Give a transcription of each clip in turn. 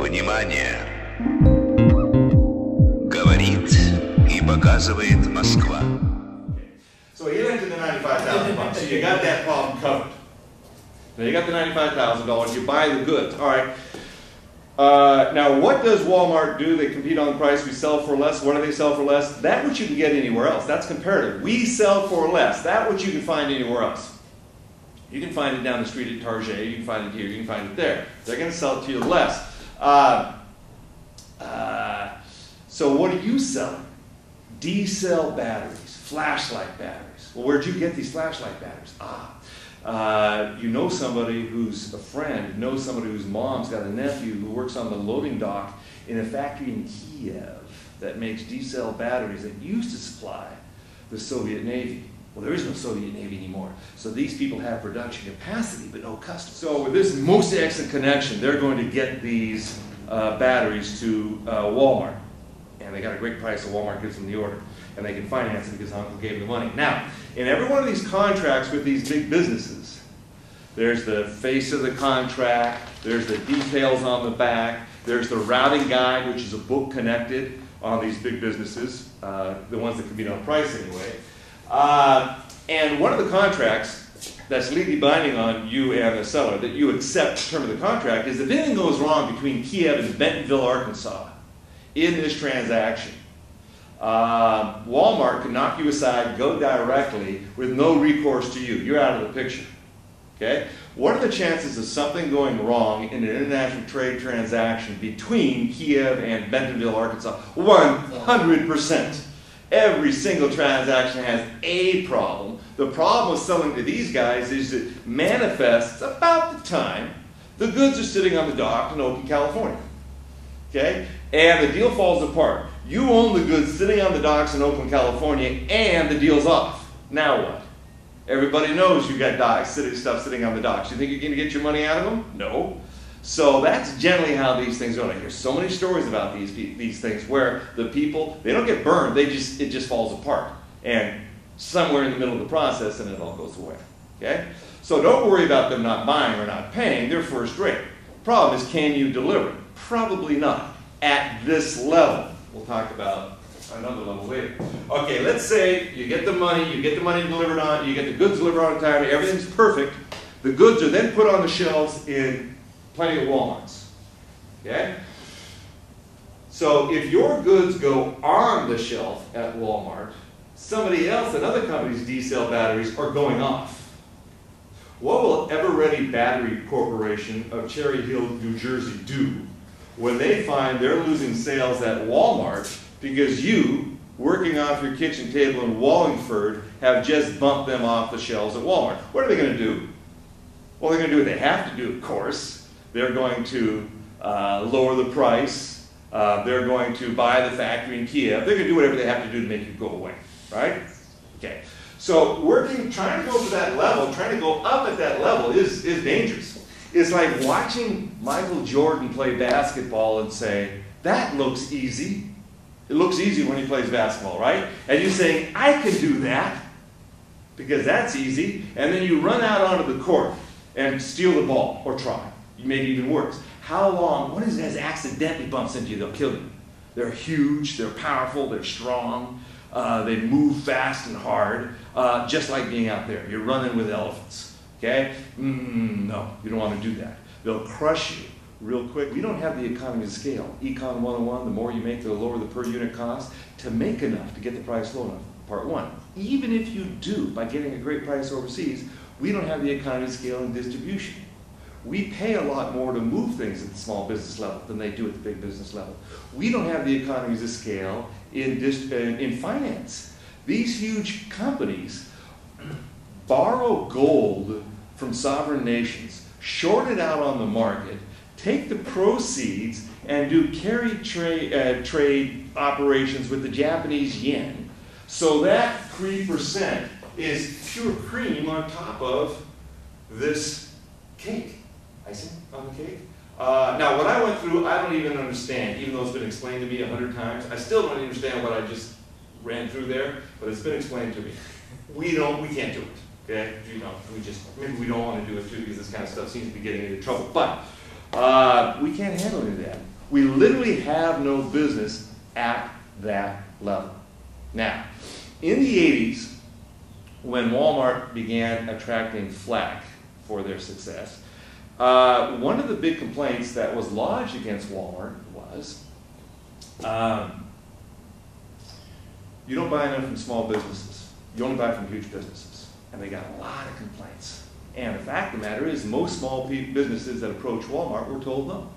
Внимание! Говорит и показывает Москва. So you into the $95,000. So you got that problem covered. Now you got the $95,000. You buy the goods. All right. Now what does Walmart do? They compete on the price. We sell for less. What do they sell for less? That which you can get anywhere else. That's comparative. We sell for less. That which you can find anywhere else. You can find it down the street at Target. You can find it here. You can find it there. They're going to sell it to you less. So what are you selling? D-cell batteries, flashlight batteries. Well, where'd you get these flashlight batteries? You know somebody who's a friend, knows somebody whose mom's got a nephew who works on the loading dock in a factory in Kiev that makes D-cell batteries that used to supply the Soviet Navy. Well, there is no Soviet Navy anymore. So these people have production capacity, but no customers. So with this most excellent connection, they're going to get these batteries to Walmart. And they got a great price, so Walmart gives them the order. And they can finance it because Uncle gave them the money. Now, in every one of these contracts with these big businesses, there's the face of the contract, there's the details on the back, there's the routing guide, which is a book connected on these big businesses, the ones that compete on price anyway. And one of the contracts that's legally binding on you and the seller, that you accept the term of the contract, is if anything goes wrong between Kiev and Bentonville, Arkansas, in this transaction, Walmart can knock you aside, go directly with no recourse to you. You're out of the picture. Okay? What are the chances of something going wrong in an international trade transaction between Kiev and Bentonville, Arkansas? 100%. Every single transaction has a problem. The problem with selling to these guys is it manifests about the time the goods are sitting on the dock in Oakland, California. Okay? And the deal falls apart. You own the goods sitting on the docks in Oakland, California, and the deal's off. Now what? Everybody knows you got stuff sitting on the docks. You think you're going to get your money out of them? No. So that's generally how these things go. I hear so many stories about these things where the people, they don't get burned, it just falls apart. And somewhere in the middle of the process, and it all goes away. Okay? So don't worry about them not buying or not paying. They're first rate. Problem is, can you deliver? Probably not at this level. We'll talk about another level later. Okay, let's say you get the money delivered on, you get the goods delivered on time, everything's perfect. The goods are then put on the shelves in plenty of Walmarts. Okay? So if your goods go on the shelf at Walmart, somebody else, another company's D-cell batteries are going off. What will Eveready Battery Corporation of Cherry Hill, New Jersey do when they find they're losing sales at Walmart because you, working off your kitchen table in Wallingford, have just bumped them off the shelves at Walmart? What are they going to do? Well, they're going to do what they have to do, of course. They're going to lower the price. They're going to buy the factory in Kiev. They're going to do whatever they have to do to make you go away, right? Okay. So trying to go to that level, trying to go up at that level is dangerous. It's like watching Michael Jordan play basketball and say, that looks easy. It looks easy when he plays basketball, right? And you're saying, I can do that because that's easy. And then you run out onto the court and steal the ball or try. Maybe even worse. How long? What if this guy accidentally bumps into you? They'll kill you. They're huge, they're powerful, they're strong. They move fast and hard, just like being out there. You're running with elephants. Okay? No, you don't want to do that. They'll crush you real quick. We don't have the economies of scale. Econ 101, the more you make, the lower the per unit cost to make enough to get the price low enough. Part one. Even if you do, by getting a great price overseas, we don't have the economies of scale in distribution. We pay a lot more to move things at the small business level than they do at the big business level. We don't have the economies of scale in finance. These huge companies borrow gold from sovereign nations, short it out on the market, take the proceeds, and do carry trade operations with the Japanese yen. So that 3% is pure cream on top of this cake. Icing on the cake. Now, what I went through, I don't even understand, even though it's been explained to me 100 times. I still don't understand what I just ran through there, but it's been explained to me. We can't do it. Okay, maybe we don't want to do it too because this kind of stuff seems to be getting into trouble. But we can't handle any of that. We literally have no business at that level. Now, in the 80s, when Walmart began attracting flack for their success, one of the big complaints that was lodged against Walmart was, you don't buy enough from small businesses. You only buy from huge businesses. And they got a lot of complaints. And the fact of the matter is, most small businesses that approach Walmart were told no.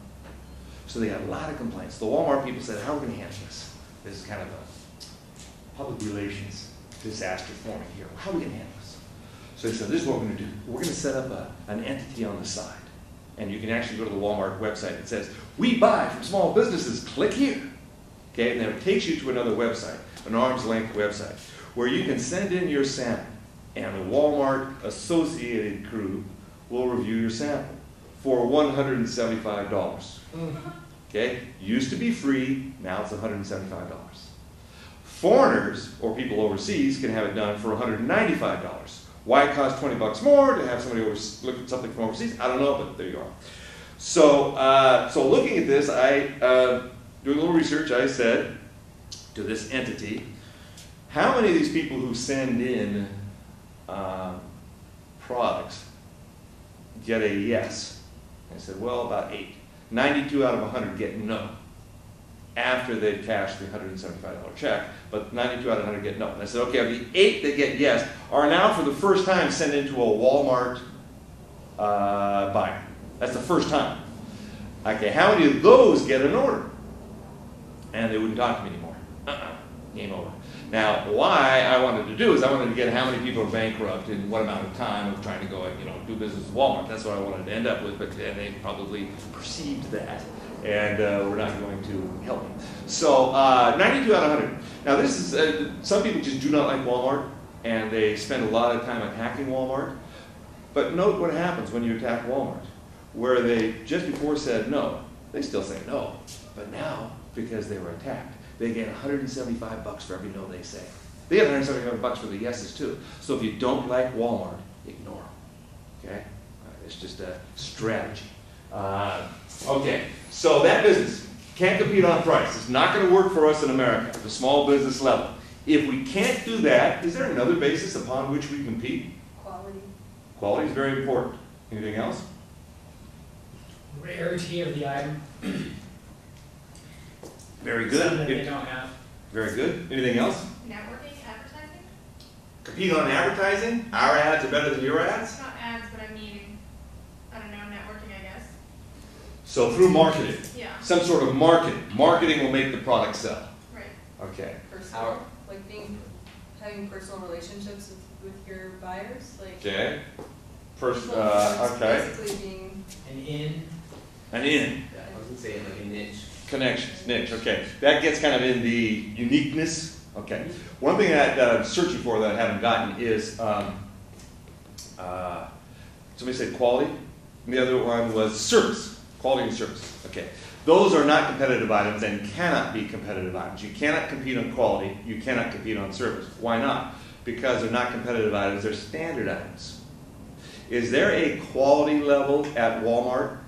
So they got a lot of complaints. The Walmart people said, how are we going to handle this? This is kind of a public relations disaster forming here. How are we going to handle this? So they said, this is what we're going to do. We're going to set up an entity on the side. And you can actually go to the Walmart website that says, we buy from small businesses, click here. Okay, and then it takes you to another website, an arm's length website, where you can send in your sample, and the Walmart associated crew will review your sample for $175. Okay, used to be free, now it's $175. Foreigners, or people overseas, can have it done for $195. Why it costs $20 more to have somebody look at something from overseas? I don't know, but there you are. So, so looking at this, doing a little research, I said to this entity, how many of these people who send in products get a yes? I said, well, about 8. 92 out of 100 get no after they've cashed the $175 check, but 92 out of 100 get no. And I said, okay, of the 8 that get yes are now for the first time sent into a Walmart buyer. That's the first time. Okay, how many of those get an order? And they wouldn't talk to me anymore. Game over. Now, why I wanted to do is I wanted to get how many people are bankrupt in what amount of time of trying to go and do business with Walmart. That's what I wanted to end up with, but they probably perceived that, and we're not going to help them. So 92 out of 100. Now this is, some people just do not like Walmart, and they spend a lot of time attacking Walmart. But note what happens when you attack Walmart, where they just before said no, they still say no, but now, because they were attacked, they get $175 for every no they say. They get $175 for the yeses too. So if you don't like Walmart, ignore them. Okay? It's just a strategy. Okay, so that business can't compete on price. It's not going to work for us in America at the small business level. If we can't do that, is there another basis upon which we compete? Quality. Quality is very important. Anything else? Rarity of the item. Very good. Something that they don't have. Very good. Anything else? Networking, advertising? Compete on advertising? Our ads are better than your ads? It's not ads, but I mean, I don't know, networking, I guess. So through marketing. Yeah. Some sort of marketing. Marketing will make the product sell. Right. Okay. Personal, like having personal relationships with your buyers, like. Okay. So it's Okay. basically being. An in. An in. Yeah, I was gonna say like a niche. Connections. Niche. Okay. That gets kind of in the uniqueness. Okay. One thing that I'm searching for that I haven't gotten is somebody said quality. And the other one was service. Quality and service. Okay. Those are not competitive items and cannot be competitive items. You cannot compete on quality. You cannot compete on service. Why not? Because they're not competitive items. They're standard items. Is there a quality level at Walmart?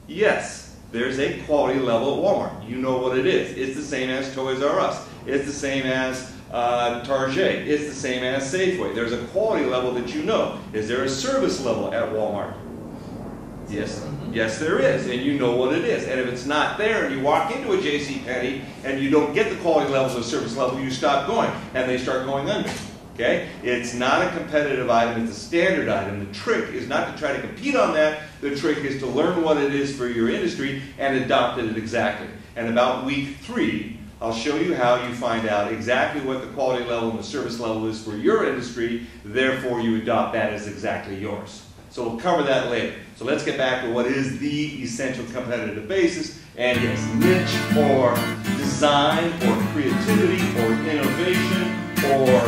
Yes. There's a quality level at Walmart. You know what it is. It's the same as Toys R Us. It's the same as Target. It's the same as Safeway. There's a quality level that you know. Is there a service level at Walmart? Yes. Yes, there is, and you know what it is. And if it's not there, and you walk into a JCPenney and you don't get the quality level or service level, you stop going, and they start going under. Okay? It's not a competitive item, it's a standard item. The trick is not to try to compete on that. The trick is to learn what it is for your industry and adopt it exactly. And about week 3, I'll show you how you find out exactly what the quality level and the service level is for your industry, therefore you adopt that as exactly yours. So we'll cover that later. So let's get back to what is the essential competitive basis. And yes, niche or design or creativity or innovation or